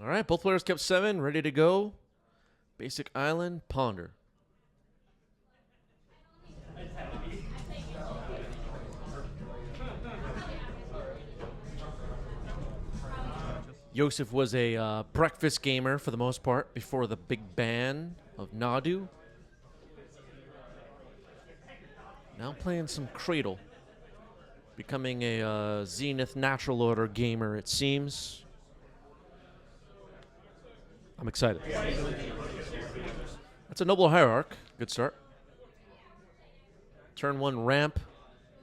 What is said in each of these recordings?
All right, both players kept 7, ready to go. Basic Island, Ponder. Yosef was a breakfast gamer for the most part before the big ban of Nadu. Now playing some Cradle. Becoming a Zenith Natural Order gamer, it seems. I'm excited. That's a Noble Hierarch. Good start. Turn 1 ramp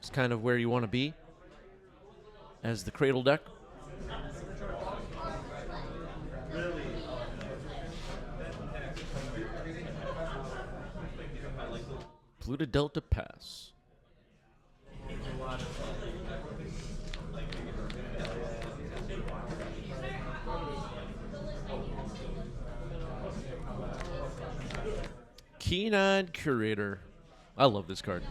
is kind of where you want to be as the Cradle deck. Blue to Delta pass. Keen-eyed Curator. I love this card.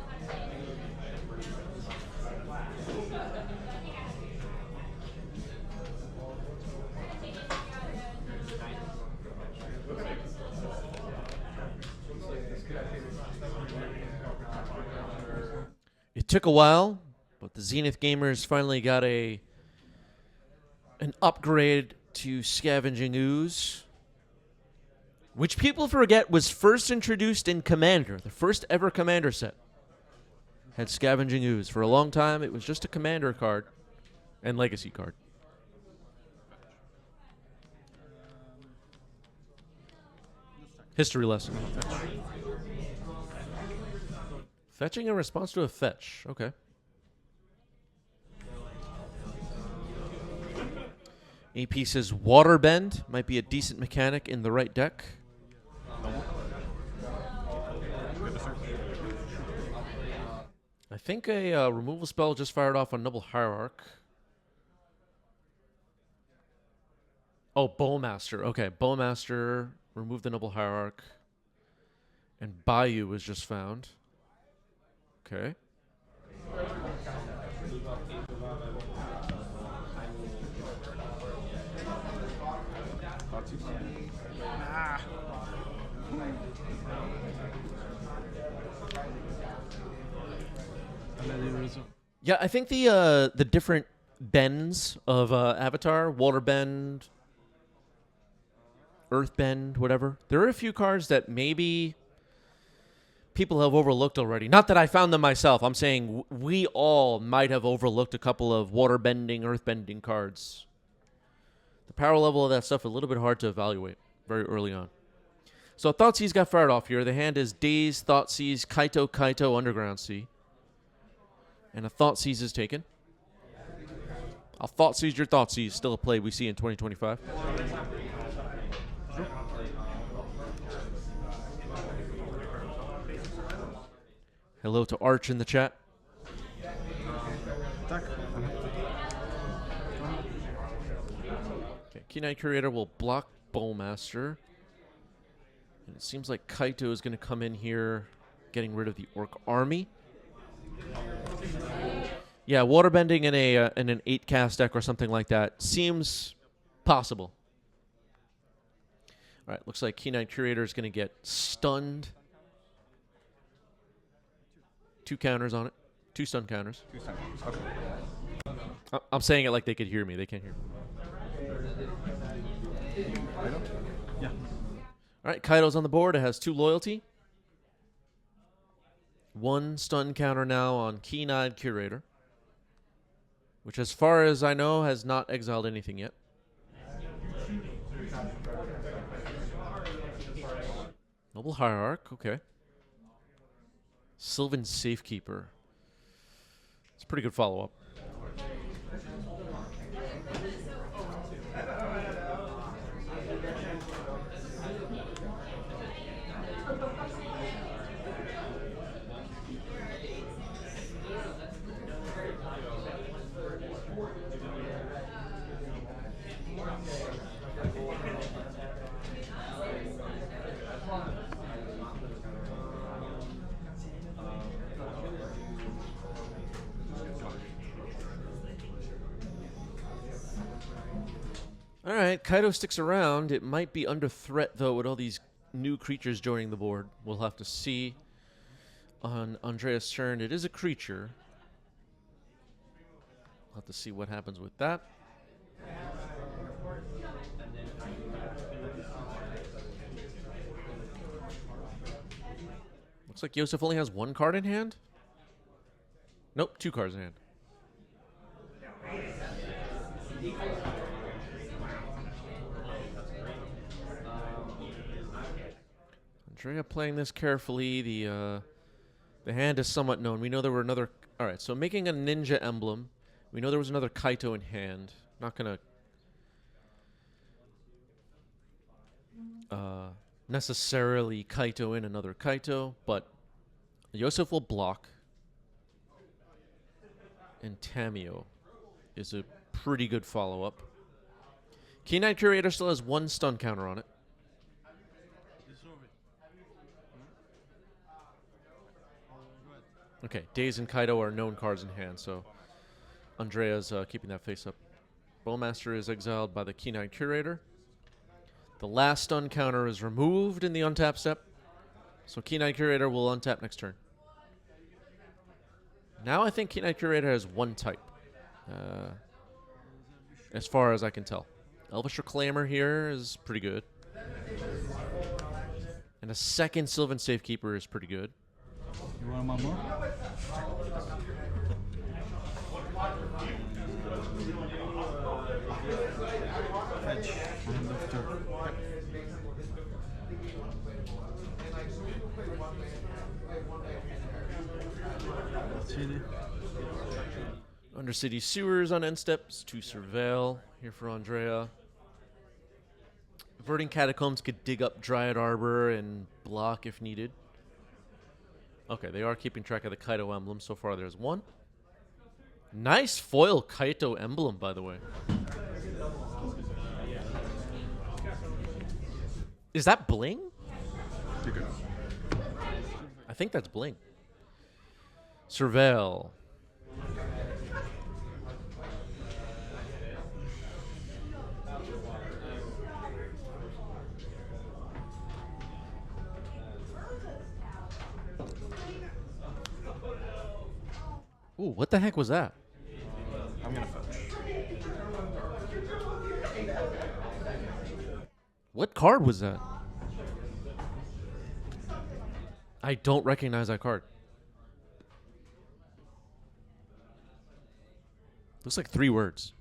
It took a while, but the Zenith gamers finally got an upgrade to Scavenging Ooze, which people forget was first introduced in Commander. The first ever Commander set had Scavenging Ooze. For a long time, it was just a Commander card and Legacy card. History lesson. Fetching in response to a fetch. Okay. AP says Waterbend might be a decent mechanic in the right deck. I think a removal spell just fired off on Noble Hierarch. Oh, Bowmaster. Okay, Bowmaster removed the Noble Hierarch. And Bayou was just found. Okay. Yeah, I think the different bends of Avatar, Water Bend, Earth Bend, whatever. There are a few cards that maybe people have overlooked already. Not that I found them myself. I'm saying we all might have overlooked a couple of water bending, earth bending cards. The power level of that stuff is a little bit hard to evaluate very early on. So Thoughtseize got fired off here. The hand is Daze, Thoughtseize, Kaito, Underground Sea. And a Thoughtseize is taken. I'll Thoughtseize your Thoughtseize. Still a play we see in 2025. Hello to Arch in the chat. Okay, Keen-eyed Curator will block Bowmaster. And it seems like Kaito is going to come in here getting rid of the Orc Army. Yeah, waterbending in an 8-cast deck or something like that seems possible. All right, looks like Keen-eyed Curator is going to get stunned. 2 counters on it. 2 stun counters. 2 stun counters. Okay. I'm saying it like they could hear me. They can't hear me. Yeah. All right, Kaito's on the board. It has 2 loyalty. 1 stun counter now on Keen-eyed Curator, which as far as I know has not exiled anything yet. Noble Hierarch, okay. Sylvan Safekeeper. It's a pretty good follow-up. right, Kaito sticks around. It might be under threat, though, with all these new creatures joining the board. We'll have to see on Andrea's turn. It is a creature. We'll have to see what happens with that. Looks like Yosef only has one card in hand. Nope, 2 cards in hand. Andrea playing this carefully. The hand is somewhat known. We know there were another... All right, so making a ninja emblem. We know there was another Kaito in hand. Not going to necessarily Kaito in another Kaito, but Yosef will block. And Tamio is a pretty good follow-up. Keen-Eyed Curator still has 1 stun counter on it. Okay, Daze and Kaito are known cards in hand, so Andrea's keeping that face up. Bowmaster is exiled by the Keen-Eyed Curator. The last stun counter is removed in the untap step, so Keen-Eyed Curator will untap next turn. Now I think Keen-Eyed Curator has 1 type, as far as I can tell. Elvish Reclaimer here is pretty good. And a second Sylvan Safekeeper is pretty good. You want one more? Fetch. End of turn. City. Undercity Sewers on end steps to surveil here for Andrea. Averting Catacombs could dig up Dryad Arbor and block if needed. Okay, they are keeping track of the Kaito emblem. So far, there's 1. Nice foil Kaito emblem, by the way. Is that bling? You're good. I think that's bling. Surveil. Ooh, what the heck was that? I'm gonna fetch. What card was that? I don't recognize that card. Looks like 3 words.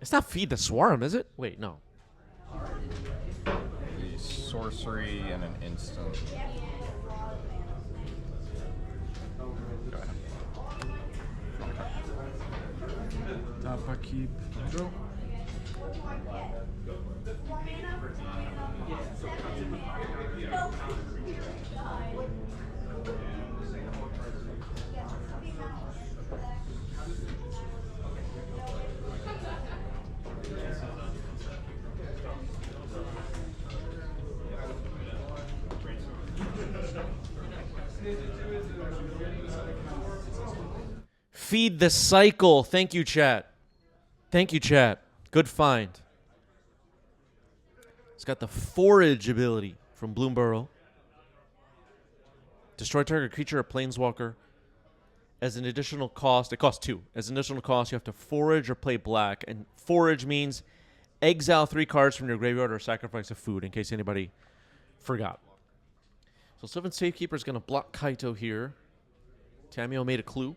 It's not Feed the Swarm, is it? Wait, no. The sorcery and an instant. Go ahead. Tapa, keep, draw. Feed the Cycle. Thank you, chat. Thank you, chat. Good find. It's got the Forage ability from Bloomburrow. Destroy target creature or planeswalker. As an additional cost, it costs 2. As an additional cost, you have to forage or play black. And forage means exile 3 cards from your graveyard or sacrifice a food, in case anybody forgot. So Sylvan Safekeeper is going to block Kaito here. Tamio made a clue.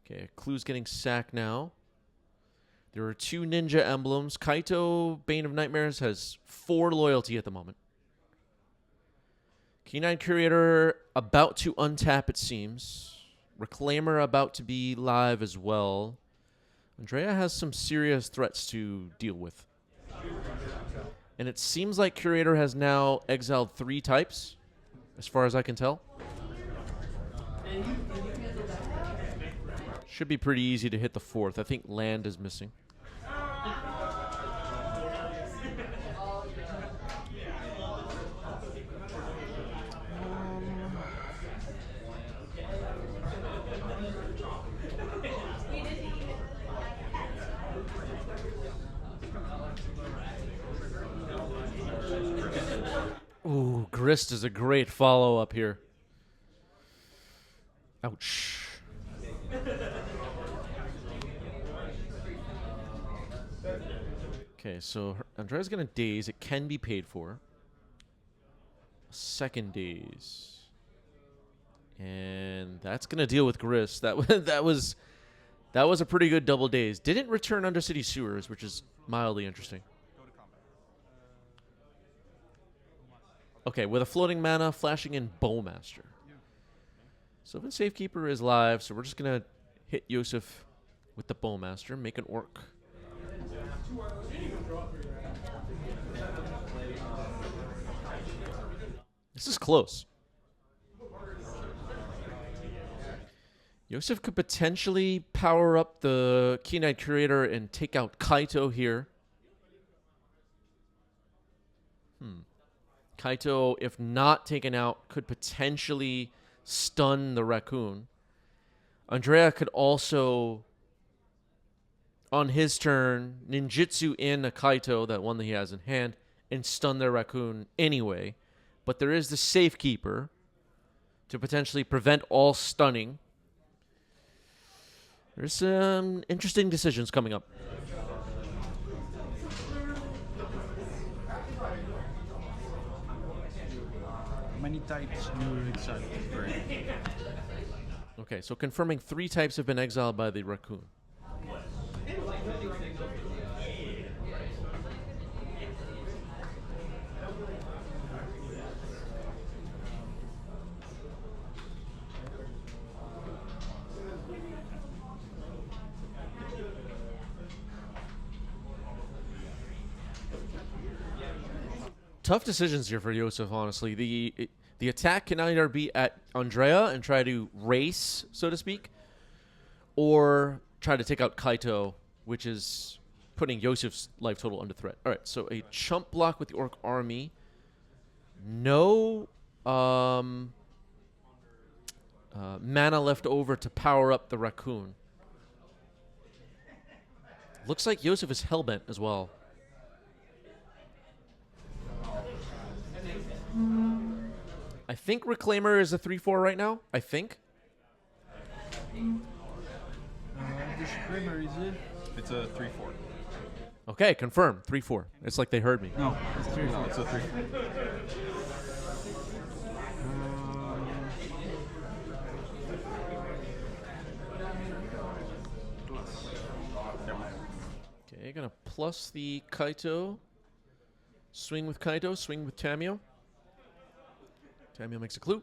Okay, Clue's getting sacked now. There are 2 ninja emblems. Kaito, Bane of Nightmares, has 4 loyalty at the moment. Keen-Eyed Curator about to untap, it seems. Reclaimer about to be live as well. Andrea has some serious threats to deal with. And it seems like Curator has now exiled 3 types, as far as I can tell. Should be pretty easy to hit the 4th. I think land is missing. Grist is a great follow-up here. Ouch. Okay, so Andrea's going to daze. It can be paid for. Second daze. And that's going to deal with Grist. That was a pretty good double daze. Didn't return Undercity Sewers, which is mildly interesting. Okay, with a floating mana, flashing in Bowmaster. Sylvan Safekeeper is live, so we're just going to hit Yosef with the Bowmaster, make an orc. This is close. Yosef could potentially power up the Key Knight Curator and take out Kaito here. Kaito, if not taken out, could potentially stun the Raccoon. Andrea could also, on his turn, ninjutsu in a Kaito, that one that he has in hand, and stun their Raccoon anyway. But there is the Safekeeper to potentially prevent all stunning. There's some interesting decisions coming up. Many types you exile. Okay, so confirming 3 types have been exiled by the Raccoon. Tough decisions here for Yosef, honestly. The attack can either be at Andrea and try to race, so to speak, or try to take out Kaito, which is putting Yosef's life total under threat. All right, so a chump block with the Orc Army. No mana left over to power up the Raccoon. Looks like Yosef is hellbent as well. I think Reclaimer is a 3-4 right now. I think. Which primer is it? It's a 3-4. Okay, confirm. 3-4. It's like they heard me. No, it's 3 No, it's a 3. Okay, gonna plus the Kaito. Swing with Kaito, swing with Tamio. Tamio makes a clue.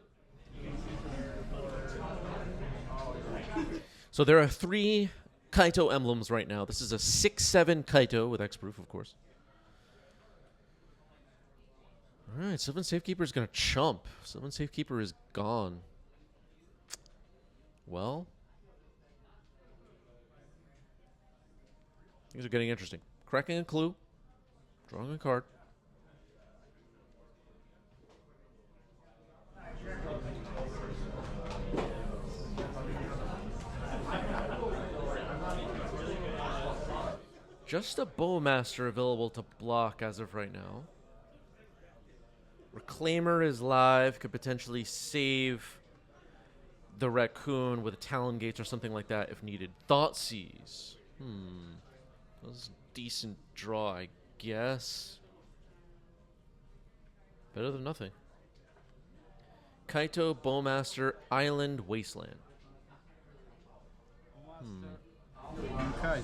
So there are 3 Kaito emblems right now. This is a 6/7 Kaito with X-Proof, of course. All right, Sylvan Safekeeper is going to chump. Sylvan Safekeeper is gone. Well, things are getting interesting. Cracking a clue. Drawing a card. Just a Bowmaster available to block as of right now. Reclaimer is live, could potentially save the Raccoon with a Talon Gates or something like that if needed. Thoughtseize. That was a decent draw, I guess. Better than nothing. Kaito, Bowmaster, Island, Wasteland. Okay.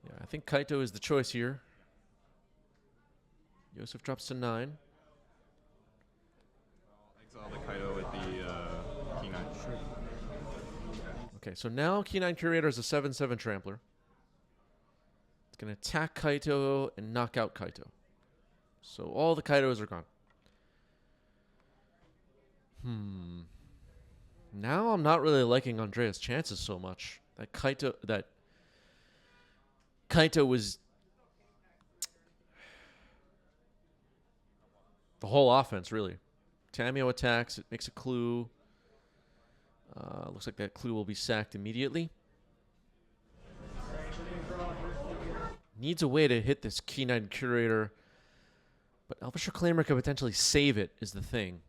Yeah, I think Kaito is the choice here. Yosef drops to 9. Exile the Kaido with the Key Knight. Okay, so now Key Knight Curator is a 7/7 Trampler. It's going to attack Kaito and knock out Kaito. So all the Kaitos are gone. Now I'm not really liking Andrea's chances so much. That Kaito was the whole offense, really. Tamio attacks. It makes a clue. Looks like that clue will be sacked immediately. Needs a way to hit this Key Knight Curator But Elvish Reclaimer could potentially save it, is the thing.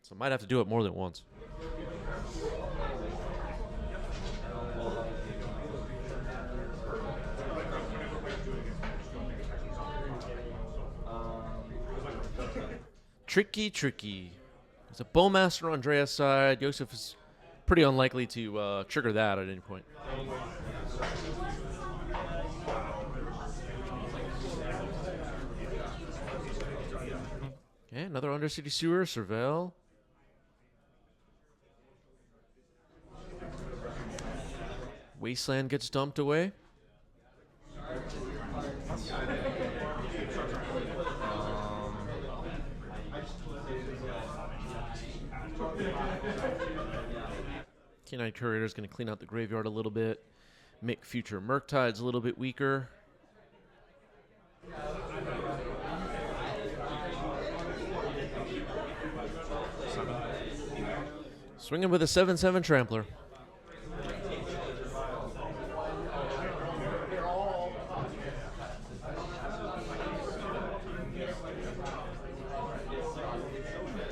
So might have to do it more than once. Tricky, tricky. There's a Bowmaster on Andrea's side. Yosef is pretty unlikely to trigger that at any point. Okay, another Undercity Sewer, Surveil. Wasteland gets dumped away. Canine Curator is going to clean out the graveyard a little bit, make future Murktides a little bit weaker. Swinging with a 7/7 Trampler.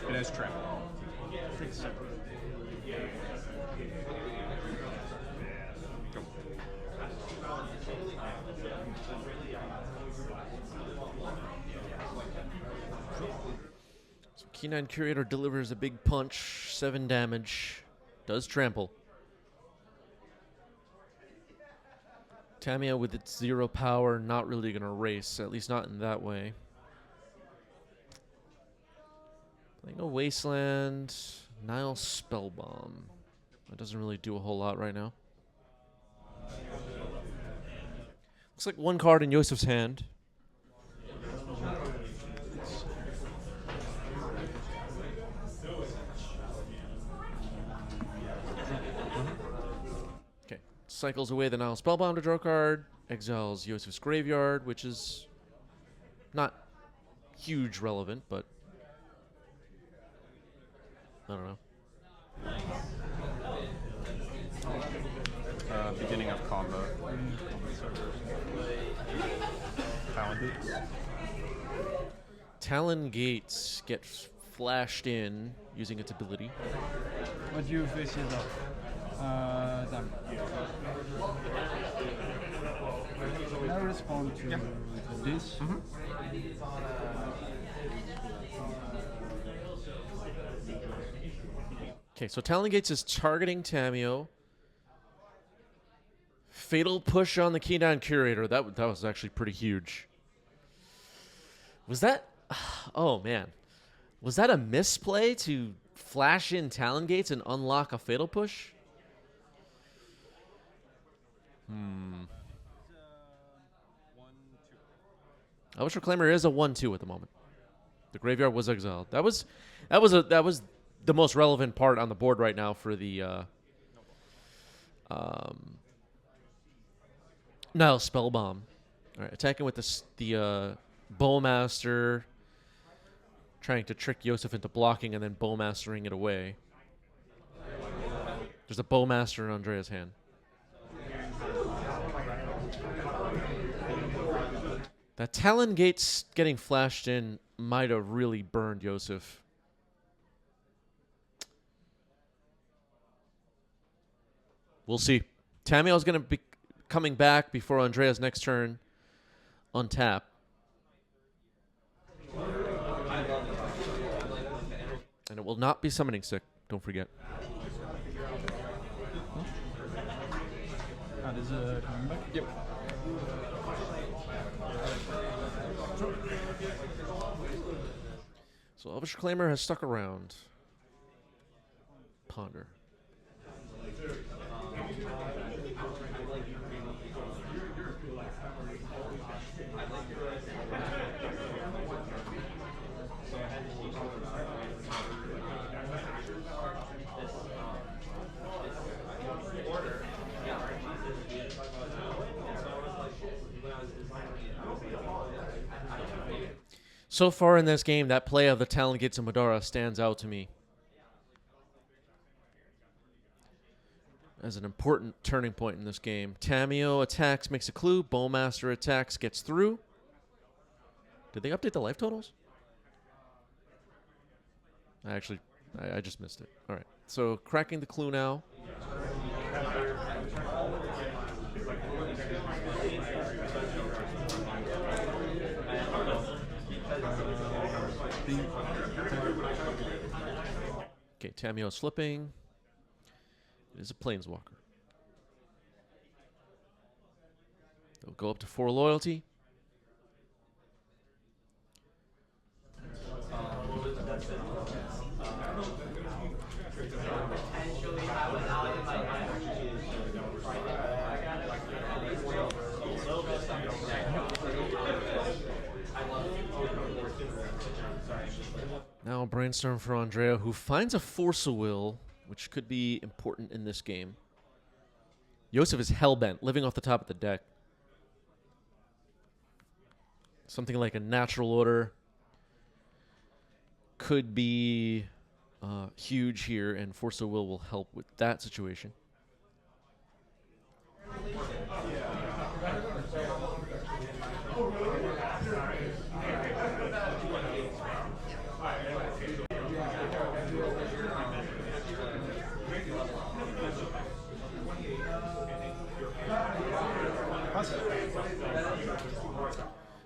It has tramp. So Canine Curator delivers a big punch, 7 damage, does trample. Tamiya with its 0 power, not really going to race, at least not in that way. Playing a Wasteland, Nile Spellbomb. That doesn't really do a whole lot right now. Looks like one card in Yosef's hand. Okay, cycles away the Nile Spellbomb to draw a card, exiles Yosef's Graveyard, which is not huge relevant, but I don't know. Beginning of combo. Talon Gates get flashed in using its ability. What do you face it up? Damn. Can I respond to this? Okay, so Talon Gates is targeting Tamio. Fatal push on the Canine Curator. That was actually pretty huge. Was that... Oh, man. Was that a misplay to flash in Talon Gates and unlock a Fatal push? Elvish Reclaimer is a 1/2 at the moment. The graveyard was exiled. That was the most relevant part on the board right now for the Nile Spellbomb. All right, attacking with the Bowmaster, trying to trick Yosef into blocking and then Bowmastering it away. There's a Bowmaster in Andrea's hand. That Talon Gates getting flashed in might have really burned Yosef. We'll see. Tamiel's going to be coming back before Andrea's next turn on tap. And it will not be summoning sick, don't forget. This is coming back? Yep. So Elvish Reclaimer has stuck around. Ponder. So far in this game, that play of the Talon Gates and Madara stands out to me as an important turning point in this game. Tamio attacks, makes a clue. Bowmaster attacks, gets through. Did they update the life totals? I just missed it. All right. So cracking the clue now. Okay, Tamio's flipping. It is a planeswalker. They'll go up to 4 loyalty. Now brainstorm for Andrea, who finds a Force of Will, which could be important in this game. Yosef is hellbent, living off the top of the deck. Something like a natural order could be huge here, and Force of Will help with that situation.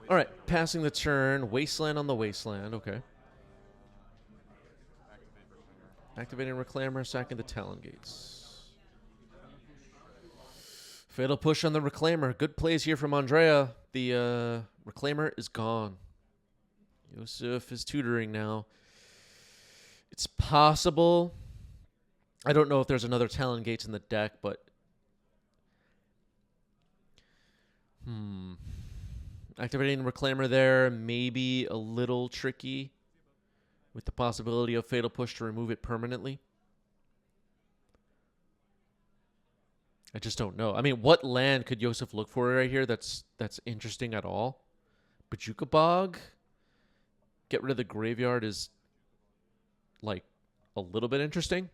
All right, passing the turn. Wasteland on the Wasteland. Okay. Activating Reclaimer, sacking the Talon Gates. Fatal push on the Reclaimer. Good plays here from Andrea. The Reclaimer is gone. Yosef is tutoring now. It's possible. I don't know if there's another Talon Gates in the deck, but... Activating Reclaimer there, maybe a little tricky with the possibility of Fatal Push to remove it permanently. I just don't know. I mean, what land could Yosef look for right here that's interesting at all? Bajuka Bog? Get rid of the graveyard is, like, a little bit interesting.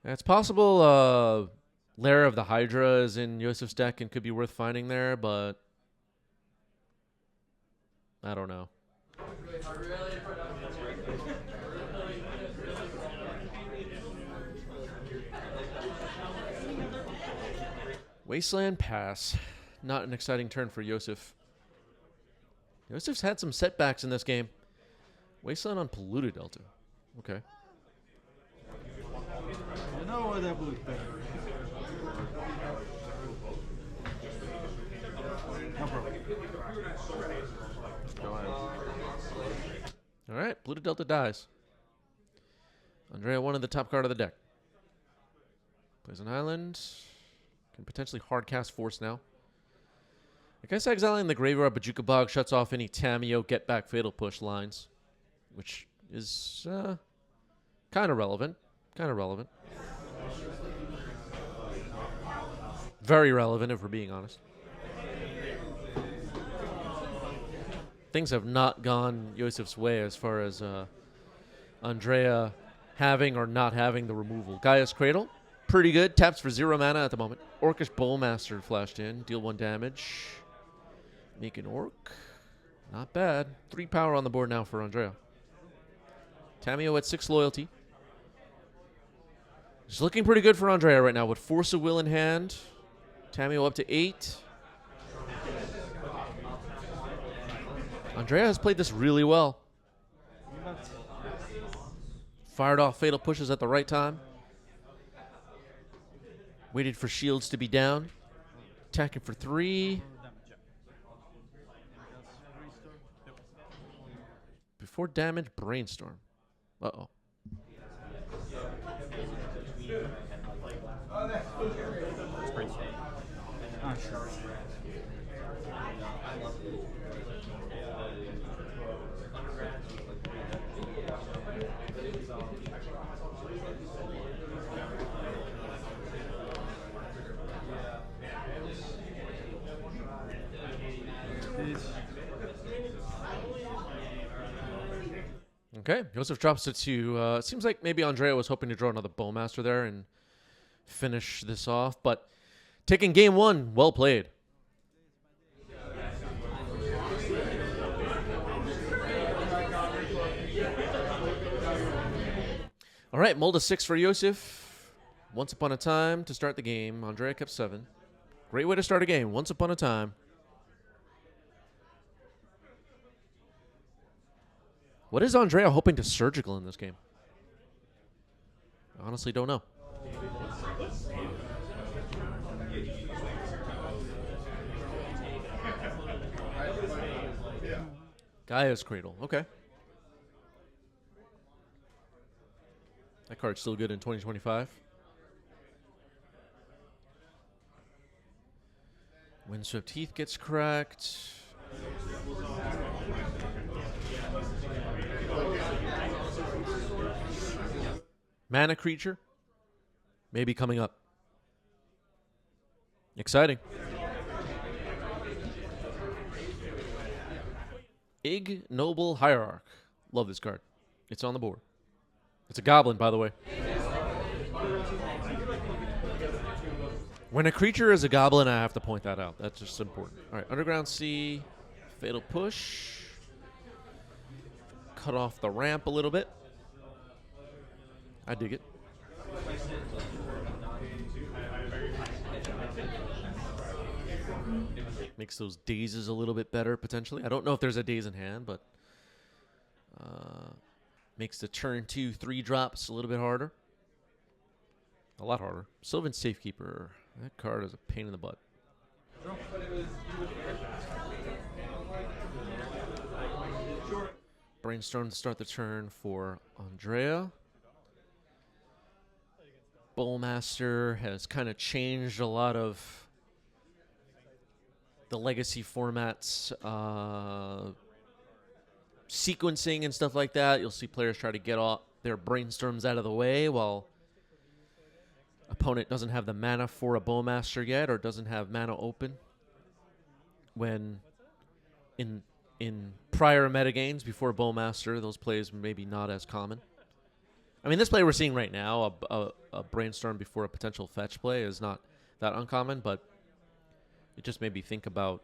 It's possible Lair of the Hydra is in Yosef's deck and could be worth finding there, but I don't know. Wasteland pass. Not an exciting turn for Yosef. Yosef's had some setbacks in this game. Wasteland on Polluted Delta. Okay. You know what that would be. No problem. Go ahead. All right, Polluted Delta dies. Andrea wanted the top card of the deck. Plays an island. Can potentially hard cast Force now. I guess exiling the graveyard Bajuka Bog shuts off any Tamio get back Fatal Push lines, which is kind of relevant. Kind of relevant. Very relevant, if we're being honest. Things have not gone Yosef's way as far as Andrea having or not having the removal. Gaia's Cradle, pretty good. Taps for 0 mana at the moment. Orcish Bowmaster flashed in. Deal 1 damage. Make an Orc. Not bad. 3 power on the board now for Andrea. Tamio at 6 loyalty. It's looking pretty good for Andrea right now with Force of Will in hand. Tamio up to 8. Andrea has played this really well. Fired off Fatal Pushes at the right time. Waited for shields to be down. Attacking for 3. Before damage, Brainstorm. Uh-oh. Ah, sure. Okay, Yosef drops it to... it seems like maybe Andrea was hoping to draw another Bowmaster there and finish this off, but taking game 1, well played. All right, mold a 6 for Yosef. Once upon a time to start the game. Andrea kept 7. Great way to start a game. Once upon a time. What is Andrea hoping to surgical in this game? I honestly don't know. Gaia's Cradle. Okay. That card's still good in 2025. Windswept Heath gets cracked. Mana creature. Maybe coming up. Exciting. Ignoble Hierarch. Love this card. It's on the board. It's a goblin, by the way. When a creature is a goblin, I have to point that out. That's just important. All right, Underground Sea, Fatal Push. Cut off the ramp a little bit. I dig it. Makes those dazes a little bit better, potentially. I don't know if there's a daze in hand, but makes the turn 2 3 drops a little bit harder. A lot harder. Sylvan Safekeeper. That card is a pain in the butt. Brainstorm to start the turn for Andrea. Bowlmaster has kind of changed a lot of the legacy formats, sequencing and stuff like that. You'll see players try to get all their brainstorms out of the way while opponent doesn't have the mana for a Bowmaster yet or doesn't have mana open. When in prior metagames before Bowmaster, those plays maybe not as common. I mean, this play we're seeing right now, a brainstorm before a potential fetch play, is not that uncommon, but it just made me think about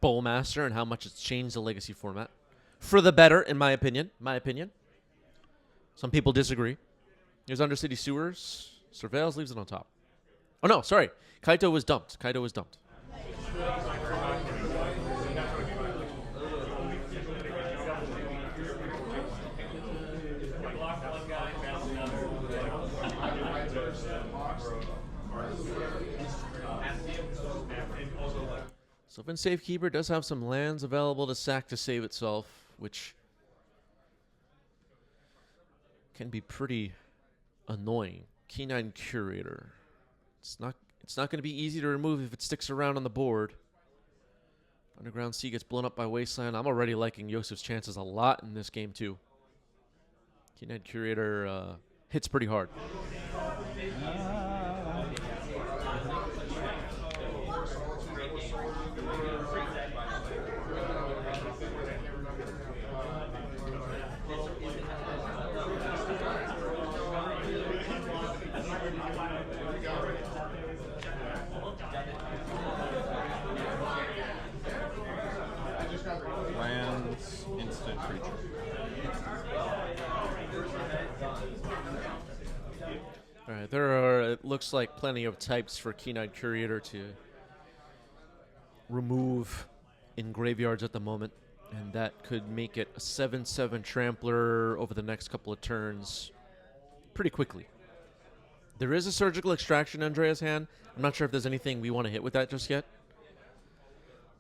Bowlmaster and how much it's changed the legacy format. For the better, in my opinion. Some people disagree. Here's Undercity Sewers. Surveils leaves it on top. Oh, no, sorry. Kaito was dumped. Sylvan Safekeeper does have some lands available to sack to save itself, which can be pretty annoying. Keen-Eyed Curator. It's not going to be easy to remove if it sticks around on the board. Underground Sea gets blown up by Wasteland. I'm already liking Yosef's chances a lot in this game too. Keen-Eyed Curator hits pretty hard. Lands, instant creature. All right, there are, it looks like, plenty of types for Keen-Eyed Curator to remove in graveyards at the moment, and that could make it a 7/7 Trampler over the next couple of turns pretty quickly. There is a Surgical Extraction in Andrea's hand. I'm not sure if there's anything we want to hit with that just yet.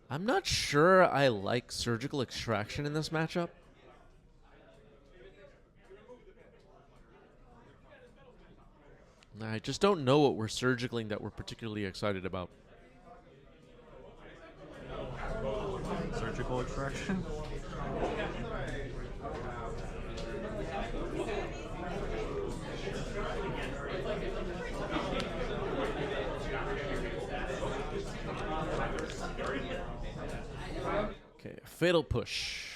I'm not sure I like Surgical Extraction in this matchup. I just don't know what we're surgicaling that we're particularly excited about. Surgical Extraction. Okay, Fatal Push.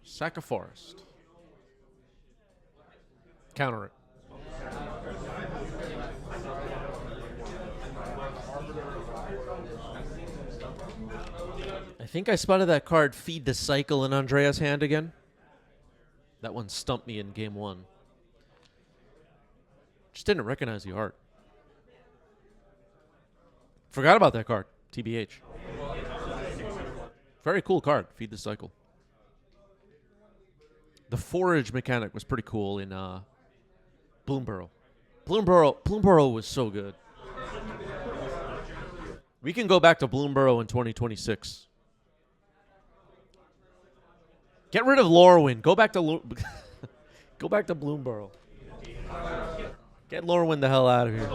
Sack a Forest. Counter it. I think I spotted that card Feed the Cycle in Andrea's hand again. That one stumped me in game 1. Just didn't recognize the art. Forgot about that card. TBH. Very cool card. Feed the cycle. The forage mechanic was pretty cool in Bloomburrow. Bloomburrow was so good. We can go back to Bloomburrow in 2026. Get rid of Lorwyn. Go back to go back to Bloomburrow. Get Lorwyn the hell out of here.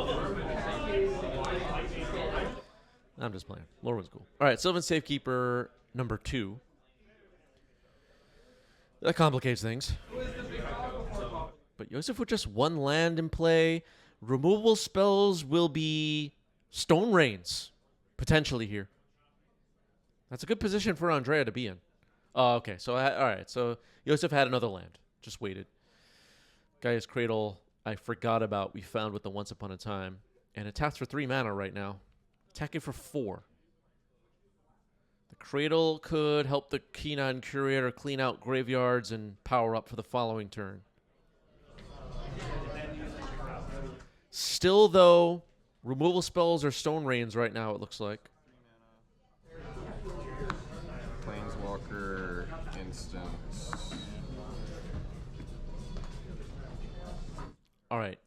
I'm just playing. Lorwyn's cool. All right, Sylvan Safekeeper number 2. That complicates things. But Yosef with just 1 land in play. Removable spells will be Stone Rains, potentially here. That's a good position for Andrea to be in. Oh, okay. So, all right. So, Yosef had another land. Just waited. Gaia's Cradle, I forgot about. We found with the Once Upon a Time. And it taps for 3 mana right now. Attacking for 4. The Cradle could help the Keenan Curator clean out graveyards and power up for the following turn. Still, though, removal spells are Stone Rains right now, it looks like. Planeswalker, instance. All right.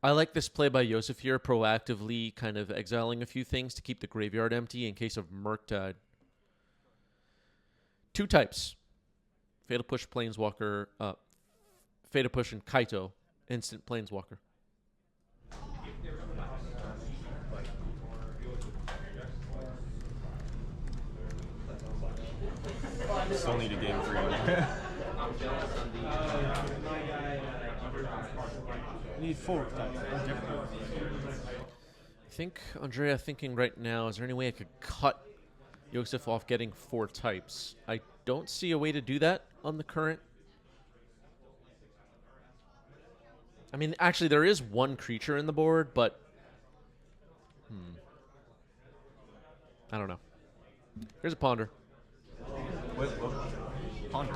I like this play by Yosef here, proactively kind of exiling a few things to keep the graveyard empty in case of Murktide. 2 types. Fatal Push, Planeswalker, Fatal Push and Kaito, instant Planeswalker. Still need a game for you. Need 4 types. I think, Andrea, thinking right now, is there any way I could cut Yosef off getting 4 types? I don't see a way to do that on the current. I mean, actually, there is 1 creature in the board, but I don't know. Here's a Ponder. What? Ponder.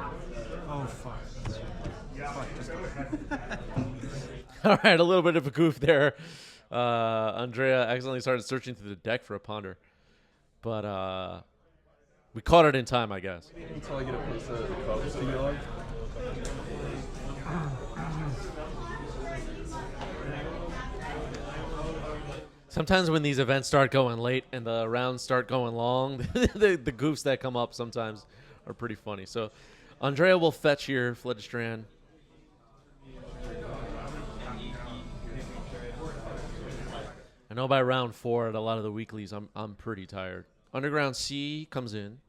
Oh, fuck. All right, a little bit of a goof there. Andrea accidentally started searching through the deck for a Ponder. But we caught it in time, I guess. Until I get a piece of the Cubs to you like. Sometimes when these events start going late and the rounds start going long, the goofs that come up sometimes are pretty funny. So Andrea will fetch here, Fledgestrand. I know by round 4 at a lot of the weeklies, I'm pretty tired. Underground Sea comes in.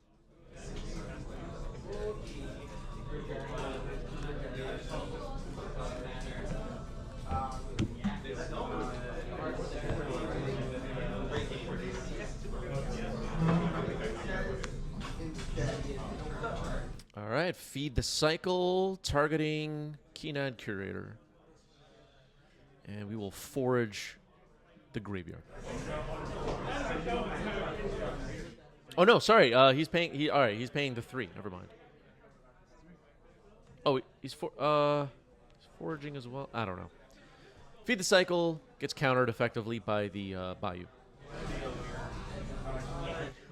All right, feed the cycle, targeting Keen-Eyed Curator. And we will forage the graveyard. Oh no, sorry. He's paying. He's paying the 3. Never mind. Oh, he's foraging as well. I don't know. Feed the cycle gets countered effectively by the Bayou.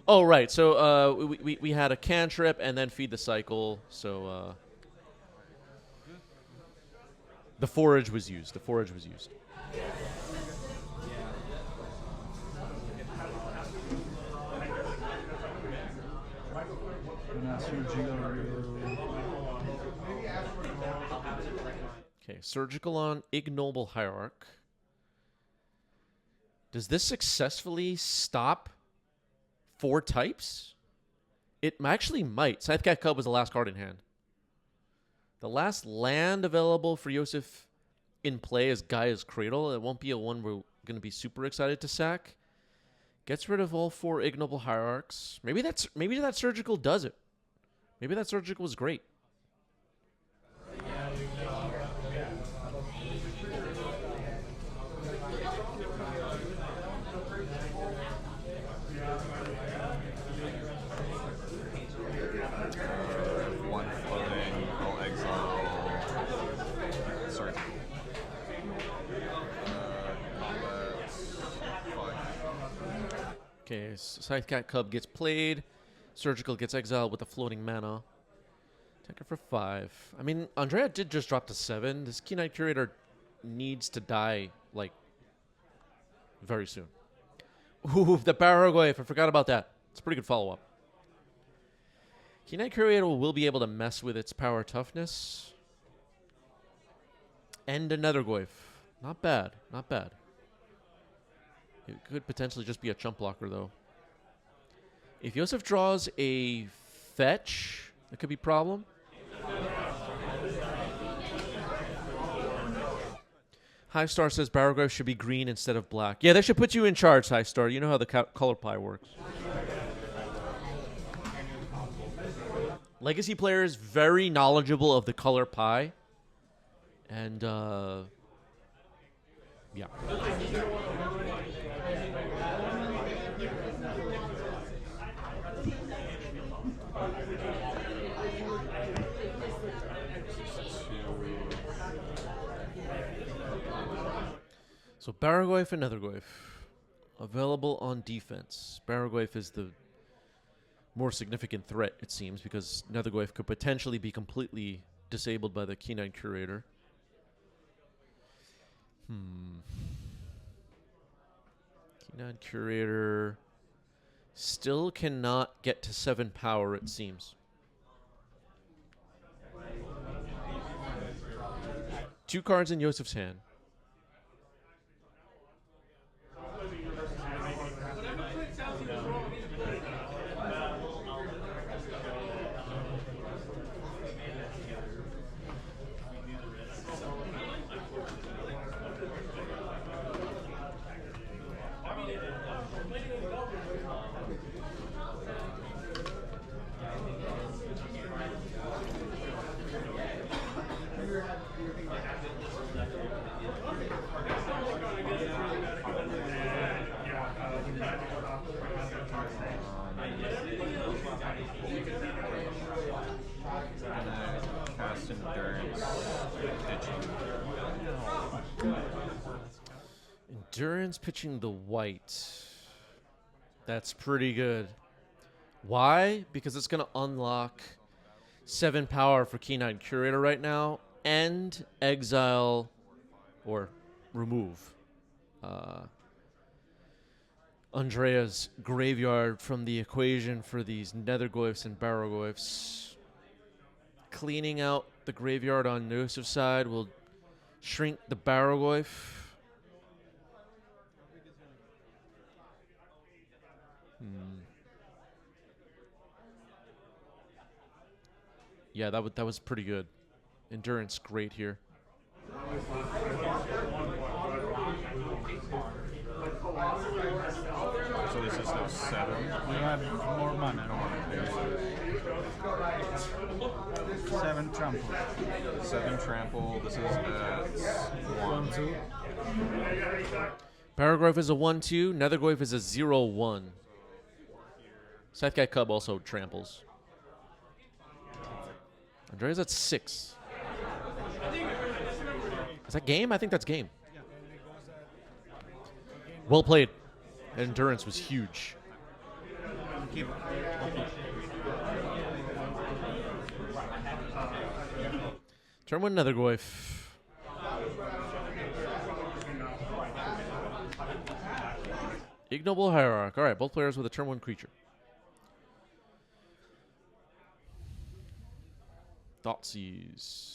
Oh right. So we had a cantrip and then feed the cycle. So the forage was used. Okay, surgical on Ignoble Hierarch. Does this successfully stop 4 types? It actually might. Scythecat Cub was the last card in hand. The last land available for Yosef in play is Gaia's Cradle. It won't be a one we're going to be super excited to sack. Gets rid of all 4 Ignoble Hierarchs. Maybe that surgical does it. Maybe that surgical was great. One floating, I'll exile. Sorry. Okay, Scythecat Cub gets played. Surgical gets exiled with a floating mana. Take it for 5. I mean, Andrea did just drop to 7. This Key Knight Curator needs to die, like, very soon. Ooh, the Paraguay. I forgot about that. It's a pretty good follow-up. Key Knight Curator will be able to mess with its power toughness. And another Goyf. Not bad. Not bad. It could potentially just be a chump blocker, though. If Yosef draws a fetch, that could be a problem. High Star says Barrowgrove should be green instead of black. Yeah, they should put you in charge, High Star. You know how the color pie works. Legacy players very knowledgeable of the color pie. And, yeah. So Barrowgoyf and Nethergoyf available on defense. Barrowgoyf is the more significant threat, it seems, because Nethergoyf could potentially be completely disabled by the Key Knight Curator. Key Knight Curator still cannot get to 7 power, it seems. 2 cards in Yosef's hand. Cast Endurance, Endurance pitching the white. That's pretty good. Why? Because it's going to unlock 7 power for Key Knight Curator right now and exile or remove Andrea's graveyard from the equation for these Nethergoyfs and Barrowgoyfs. Cleaning out the graveyard on Yosef's side will shrink the Barrowgoyf. Yeah, that was pretty good. Endurance, great here. So this is now 7. You have more mana. 7 trample. 7 trample. This is at 1. 2. Paragraph is a 1-2. Nethergoyf is a 0-1. Scythecat Cub also tramples. Andrea's at 6. Is that game? I think that's game. Well played. Endurance was huge. Turn 1 Nethergoyf. Ignoble Hierarch. All right, both players with a turn 1 creature. Thoughtseize.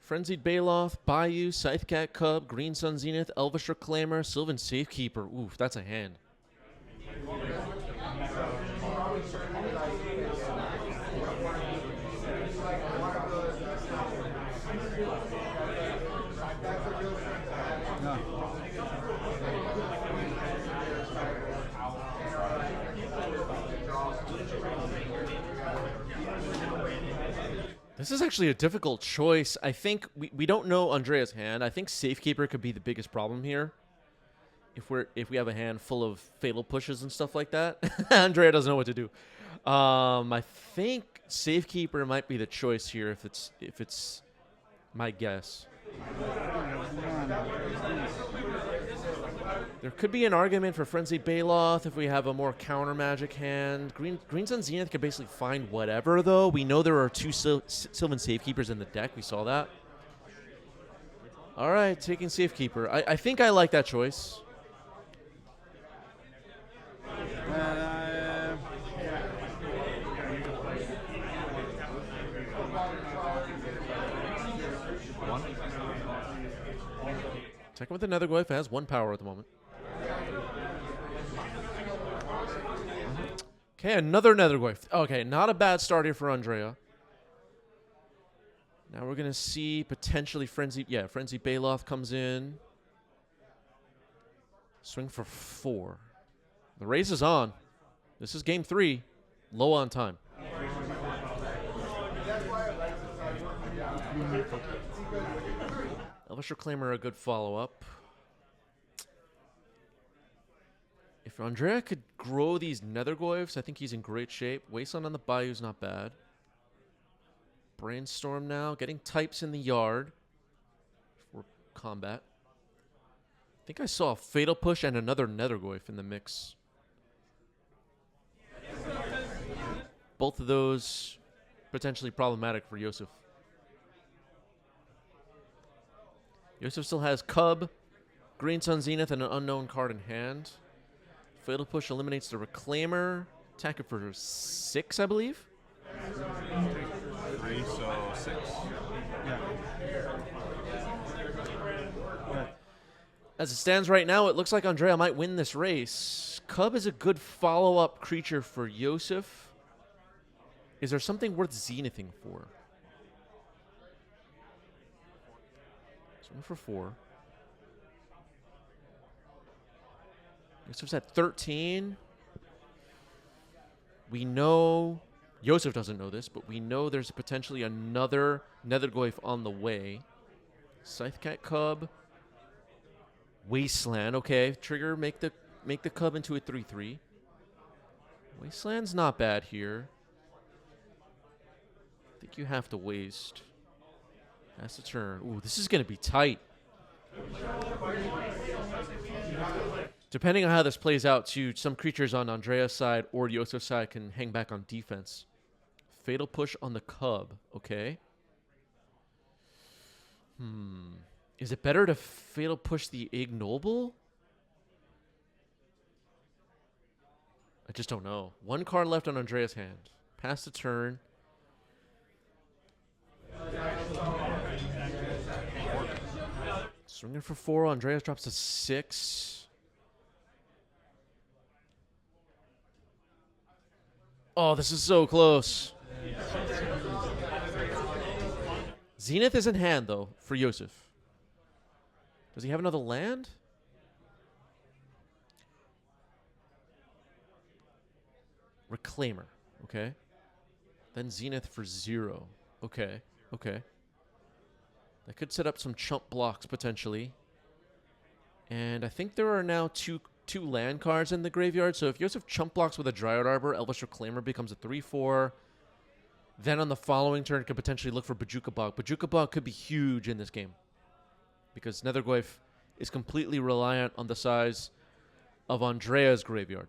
Frenzied Baloth, Bayou, Scythecat Cub, Green Sun Zenith, Elvish Reclaimer, Sylvan Safekeeper. Oof, that's a hand. No. This is actually a difficult choice. I think we don't know Andrea's hand. I think Safekeeper could be the biggest problem here. If we have a hand full of fatal pushes and stuff like that. Andrea doesn't know what to do. I think Safekeeper might be the choice here if it's my guess. There could be an argument for Frenzy Baloth if we have a more counter magic hand. Green Sun Zenith could basically find whatever, though. We know there are 2 Sylvan Safekeepers in the deck. We saw that. All right, taking Safekeeper. I think I like that choice. One. Check with the Netherglyph. It has 1 power at the moment. Okay, another Netherglyph. Okay, not a bad start here for Andrea. Now we're going to see potentially Frenzy. Yeah, Frenzy Baloth comes in. Swing for 4. The race is on. This is game 3. Low on time. Elvish Reclaimer, a good follow-up. If Andrea could grow these Netherglyphs, I think he's in great shape. Wasteland on the Bayou's not bad. Brainstorm now, getting types in the yard for combat. I think I saw a Fatal Push and another Netherglyph in the mix. Both of those potentially problematic for Yosef. Yosef still has Cub, Green Sun Zenith, and an unknown card in hand. Fatal Push eliminates the Reclaimer. Attack it for 6, I believe. 3, so 6. Yeah. As it stands right now, it looks like Andrea might win this race. Cub is a good follow-up creature for Yosef. Is there something worth zenithing for? Swing for 4. Yosef's at 13. We know, Yosef doesn't know this, but we know there's potentially another Netherglyph on the way. Scythecat Cub. Wasteland, okay. Trigger, make the Cub into a 3/3. Wasteland's not bad here. I think you have to waste. That's the turn. Ooh, this is going to be tight. Depending on how this plays out, too, some creatures on Andrea's side or Yosef's side can hang back on defense. Fatal Push on the Cub, okay. Is it better to Fatal Push the Ignoble? I just don't know. 1 card left on Andrea's hand. Pass the turn. Swinging for 4. Andreas drops to 6. Oh, this is so close. Zenith is in hand, though, for Yosef. Does he have another land? Reclaimer. Okay. Then Zenith for 0. Okay. Okay. That could set up some chump blocks, potentially. And I think there are now two land cards in the graveyard. So if Yosef chump blocks with a Dryad Arbor, Elvish Reclaimer becomes a 3/4. Then on the following turn, could potentially look for Bojuka Bog. Bojuka Bog could be huge in this game, because Netherglyph is completely reliant on the size of Andrea's graveyard.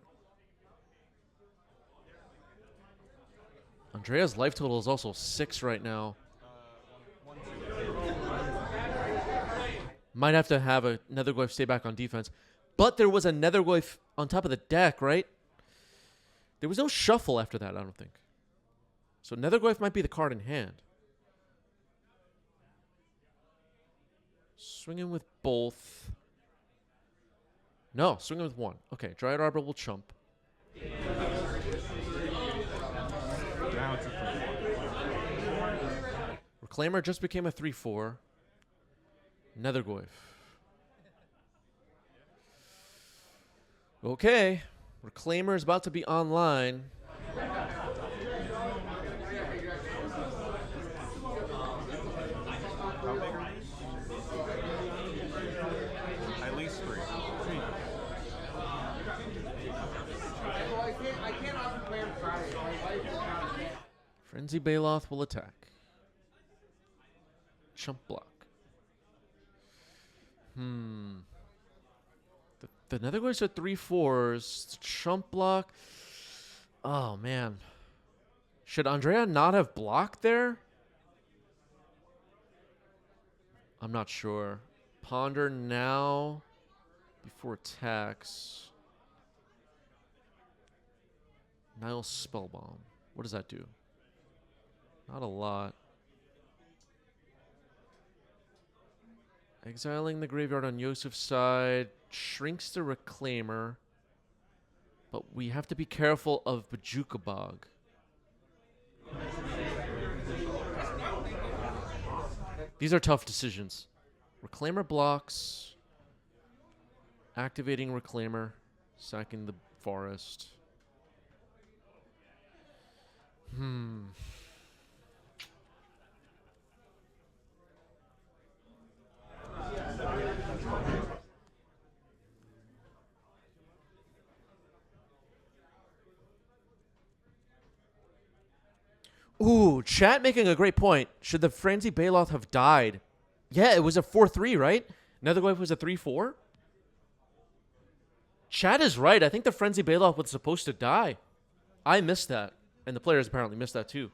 Andrea's life total is also 6 right now. Might have to have a Netherglyph stay back on defense. But there was a Netherglyph on top of the deck, right? There was no shuffle after that, I don't think. So Netherglyph might be the card in hand. Swinging with both. No, swinging with 1. Okay, Dryad Arbor will chump. Now it's a 3/4. Reclaimer just became a 3/4. Netherglyph. Okay. Reclaimer is about to be online. How big are these? At least 3. Frenzy Baloth will attack. Chump block. The The Nether goes to 3/4s. Chump block. Oh, man. Should Andrea not have blocked there? I'm not sure. Ponder now before attacks. Nile Spellbomb. What does that do? Not a lot. Exiling the graveyard on Yosef's side shrinks the Reclaimer. But we have to be careful of Bajuka Bog. These are tough decisions. Reclaimer blocks. Activating Reclaimer. Sacking the forest. Ooh, chat making a great point. Should the Frenzy Baloth have died? Yeah, it was a 4-3, right? Netherwave was a 3-4? Chat is right. I think the Frenzy Baloth was supposed to die. I missed that. And the players apparently missed that too.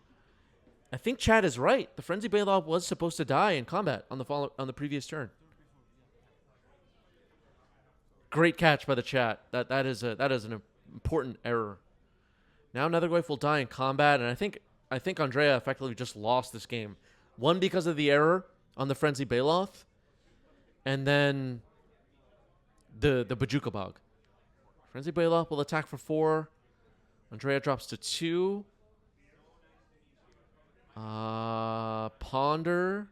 I think chat is right. The Frenzy Baloth was supposed to die in combat on the previous turn. Great catch by the chat. That is an important error. Now Netherwave will die in combat, and I think Andrea effectively just lost this game. One, because of the error on the Frenzy Baloth, and then the Bajuka Bog. Frenzy Baloth will attack for 4. Andrea drops to 2. Ponder.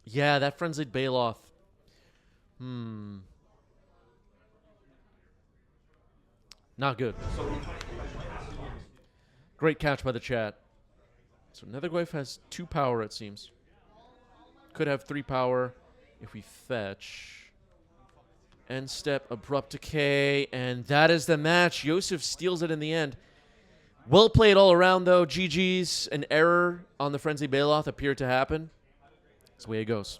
Yeah, that Frenzied Baloth. Not good. Great catch by the chat. So Netherwave has 2 power, it seems. Could have 3 power if we fetch. End step, Abrupt Decay, and that is the match. Yosef steals it in the end. Well played all around, though. GG's. An error on the Frenzy Baloth appeared to happen. That's the way it goes.